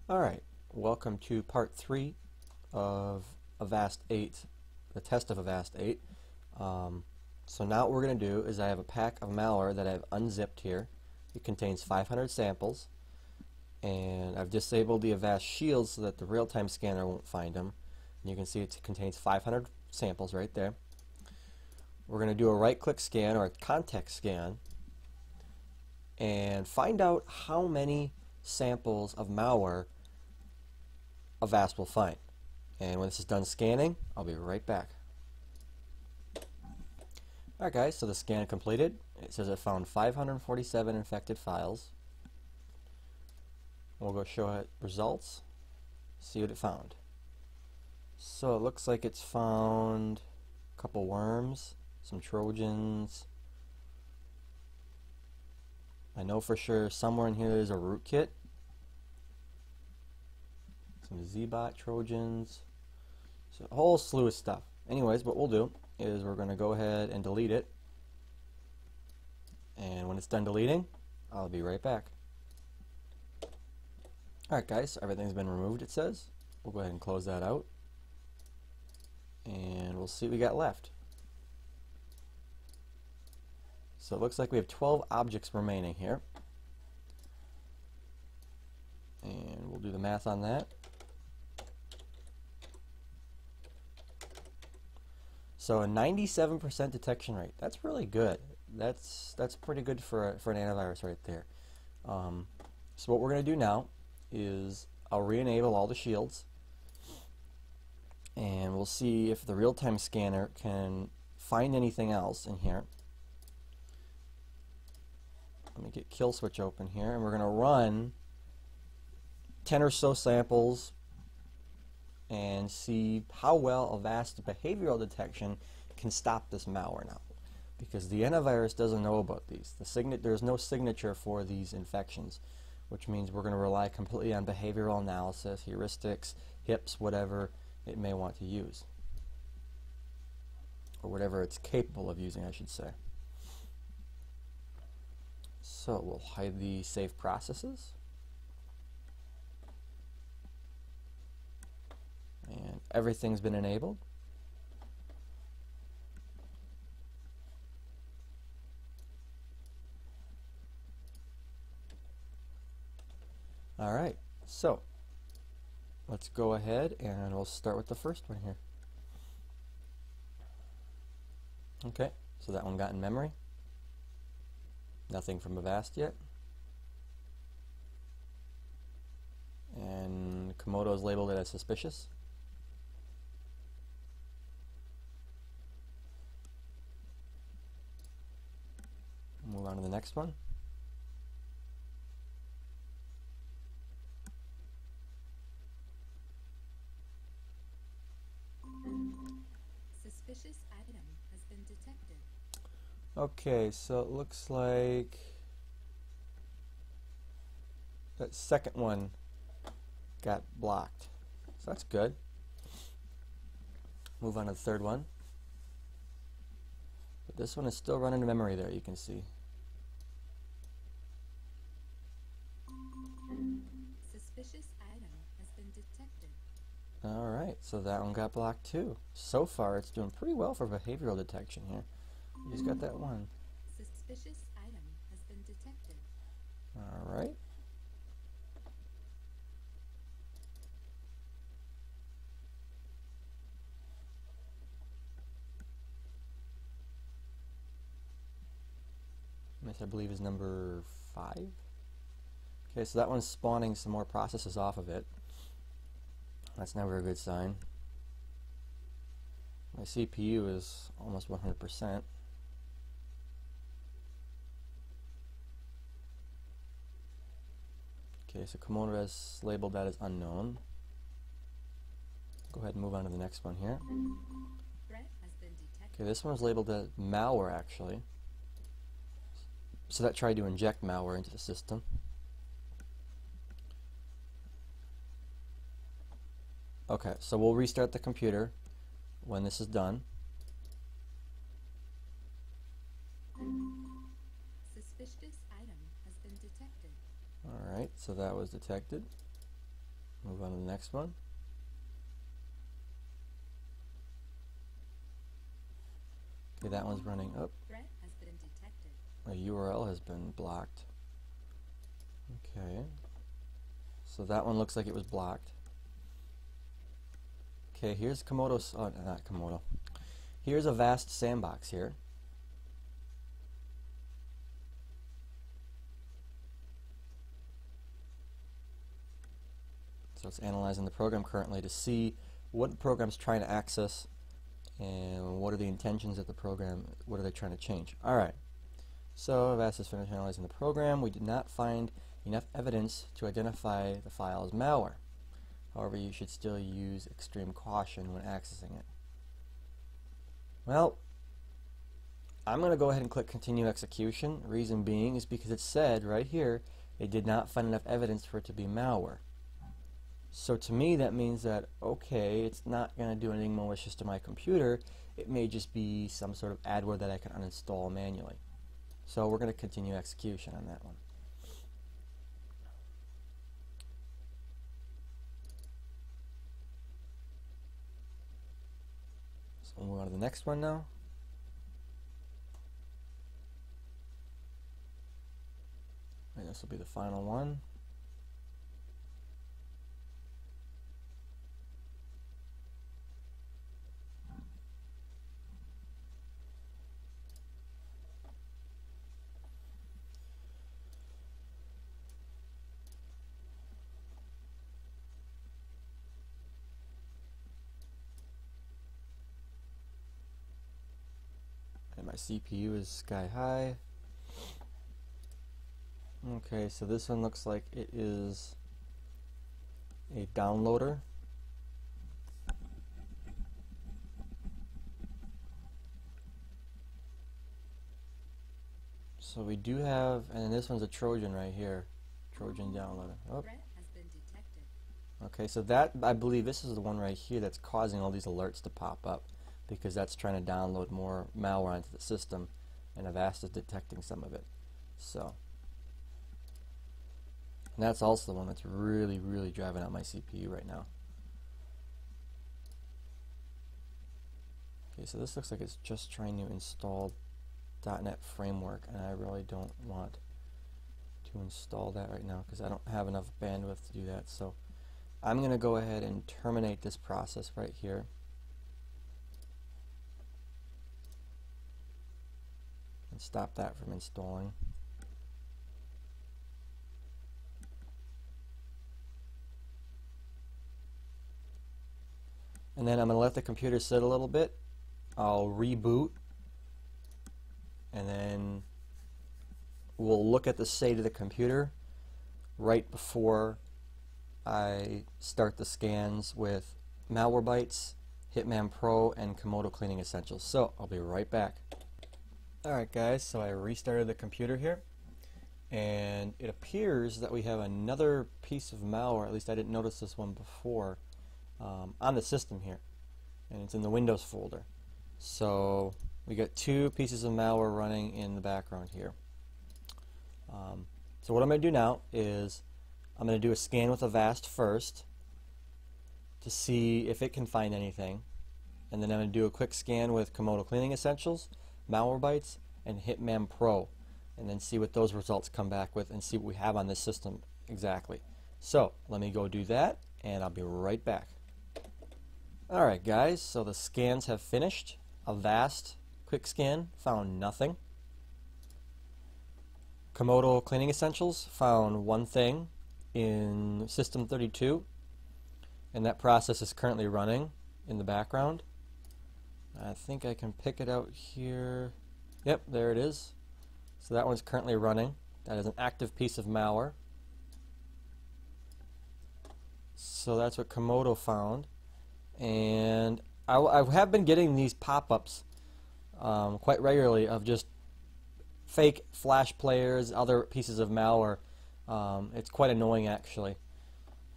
Alright, welcome to part 3 of Avast 8, the test of Avast 8. So now what we're going to do is I have a pack of malware that I've unzipped here. It contains 500 samples, and I've disabled the Avast shield so that the real-time scanner won't find them. And you can see it contains 500 samples right there. We're going to do a right-click scan or a context scan and find out how many samples of malware Avast will find. And when this is done scanning, I'll be right back. Alright guys, so the scan completed. It says it found 547 infected files. We'll go show it results, see what it found. So it looks like it's found a couple worms, some Trojans. I know for sure somewhere in here there's a rootkit. Some Z-bot Trojans, so a whole slew of stuff. Anyways, what we'll do is we're going to go ahead and delete it, and when it's done deleting, I'll be right back. Alright guys, so everything's been removed, it says. We'll go ahead and close that out, and we'll see what we got left. So it looks like we have 12 objects remaining here, and we'll do the math on that. So a 97% detection rate. That's really good. That's pretty good for an antivirus right there. So what we're going to do now is I'll re-enable all the shields, and we'll see if the real-time scanner can find anything else in here. Let me get kill switch open here, and we're going to run 10 or so samples and see how well Avast behavioral detection can stop this malware now, because the antivirus doesn't know about these. There's no signature for these infections, which means we're going to rely completely on behavioral analysis, heuristics, HIPs, whatever it may want to use, or whatever it's capable of using, I should say. So we'll hide the saved processes. And everything's been enabled. Alright, so let's go ahead and we'll start with the first one here. Okay, so that one got in memory. Nothing from Avast yet. And Komodo's labeled it as suspicious. Move on to the next one. Suspicious item has been detected. Okay, so it looks like that second one got blocked. So that's good. Move on to the third one. But this one is still running to memory there, you can see. Suspicious item has been detected. Alright, so that one got blocked too. So far it's doing pretty well for behavioral detection here. You just got that one. Suspicious item has been detected. Alright. This, I believe, is number 5. Okay, so that one's spawning some more processes off of it. That's never a good sign. My CPU is almost 100%. Okay, so Komodo has labeled that as unknown. Go ahead and move on to the next one here. Threat has been detected. Okay, this one was labeled as malware actually. So that tried to inject malware into the system. Okay, so we'll restart the computer when this is done. Suspicious item has been detected. Alright, so that was detected. Move on to the next one. Okay, that one's running up. Threat has been detected. A URL has been blocked. Okay. So that one looks like it was blocked. Okay, here's Komodo's, oh, not Komodo. Here's Avast Sandbox here. So it's analyzing the program currently to see what the program's trying to access and what are the intentions of the program, what are they trying to change. Alright, so Avast has finished analyzing the program. We did not find enough evidence to identify the file as malware. However, you should still use extreme caution when accessing it. Well, I'm going to go ahead and click Continue Execution. Reason being is because it said right here they did not find enough evidence for it to be malware. So to me that means that, okay, it's not going to do anything malicious to my computer. It may just be some sort of adware that I can uninstall manually. So we're going to continue execution on that one. So we'll move on to the next one now. And this will be the final one. And my CPU is sky high. Okay, so this one looks like it is a downloader. So we do have, and this one's a Trojan right here. Trojan downloader. Oh. Threat has been detected. Okay, so that, I believe this is the one right here that's causing all these alerts to pop up, because that's trying to download more malware onto the system, and Avast is detecting some of it. So, and that's also the one that's really, really driving out my CPU right now. Okay, so this looks like it's just trying to install .NET Framework, and I really don't want to install that right now because I don't have enough bandwidth to do that. So I'm going to go ahead and terminate this process right here. And stop that from installing. And then I'm going to let the computer sit a little bit. I'll reboot, and then we'll look at the state of the computer right before I start the scans with Malwarebytes, Hitman Pro, and Komodo Cleaning Essentials. So I'll be right back. Alright guys, so I restarted the computer here, and it appears that we have another piece of malware, at least I didn't notice this one before, on the system here, and it's in the Windows folder. So we got two pieces of malware running in the background here. So what I'm going to do now is I'm going to do a scan with Avast first to see if it can find anything, and then I'm going to do a quick scan with Komodo Cleaning Essentials, Malwarebytes, and Hitman Pro, and then see what those results come back with and see what we have on this system exactly. So let me go do that, and I'll be right back. Alright guys, so the scans have finished. Avast quick scan found nothing. Komodo Cleaning Essentials found one thing in System 32, and that process is currently running in the background. I think I can pick it out here. Yep, there it is. So that one's currently running. That is an active piece of malware. So that's what Komodo found. And I have been getting these pop-ups quite regularly of just fake flash players, other pieces of malware. It's quite annoying actually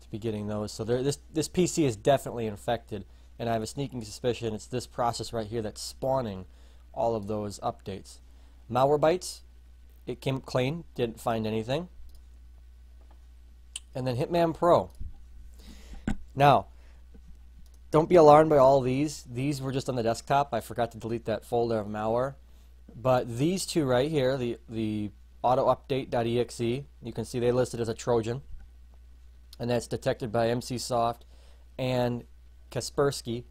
to be getting those. So this PC is definitely infected, and I have a sneaking suspicion it's this process right here that's spawning all of those updates. Malwarebytes, it came up clean, didn't find anything. And then Hitman Pro. Now, don't be alarmed by all these. These were just on the desktop. I forgot to delete that folder of malware. But these two right here, the autoupdate.exe, you can see they listed as a Trojan. And that's detected by MCSoft and Kaspersky.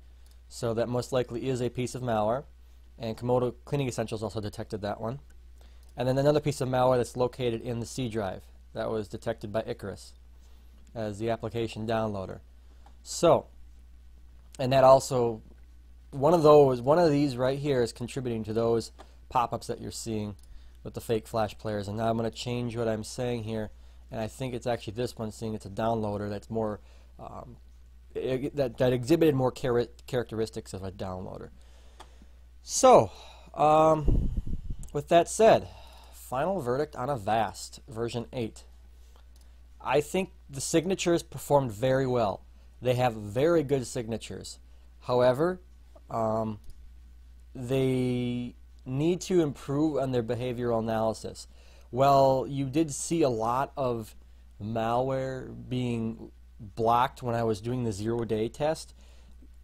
So that most likely is a piece of malware. And Komodo Cleaning Essentials also detected that one. And then another piece of malware that's located in the C drive. That was detected by Icarus as the application downloader. So, and that also, one of these right here is contributing to those pop-ups that you're seeing with the fake flash players. And now I'm going to change what I'm saying here, and I think it's actually this one, seeing it's a downloader that's more that exhibited more characteristics of a downloader. So, with that said, final verdict on Avast version 8. I think the signatures performed very well. They have very good signatures. However, they need to improve on their behavioral analysis. Well, you did see a lot of malware being blocked when I was doing the 0-day test,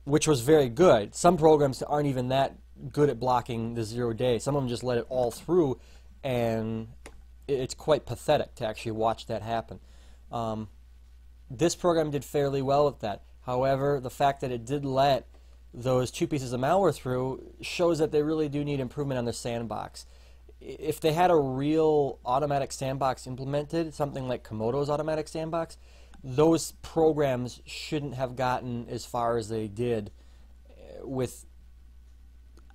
which was very good. Some programs aren't even that good at blocking the 0-day. Some of them just let it all through, and it's quite pathetic to actually watch that happen. This program did fairly well with that. However, the fact that it did let those two pieces of malware through shows that they really do need improvement on their sandbox. If they had a real automatic sandbox implemented, something like Komodo's automatic sandbox, those programs shouldn't have gotten as far as they did with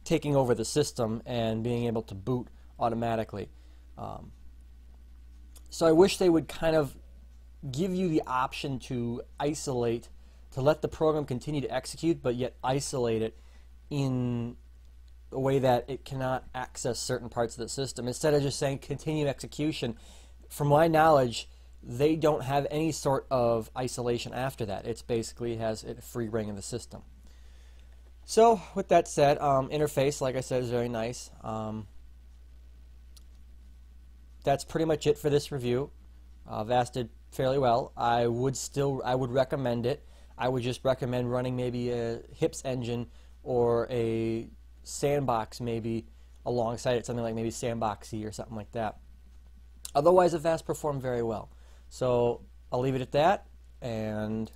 taking over the system and being able to boot automatically. So I wish they would kind of give you the option to isolate, to let the program continue to execute, but yet isolate it in a way that it cannot access certain parts of the system. Instead of just saying continue execution, from my knowledge, they don't have any sort of isolation after that. It's basically has a free reign of the system. So with that said, interface, like I said, is very nice. That's pretty much it for this review. Avast did fairly well. I would recommend it. I would just recommend running maybe a HIPS engine or a sandbox maybe alongside it, something like maybe Sandboxy or something like that. Otherwise, Avast performed very well. So I'll leave it at that, and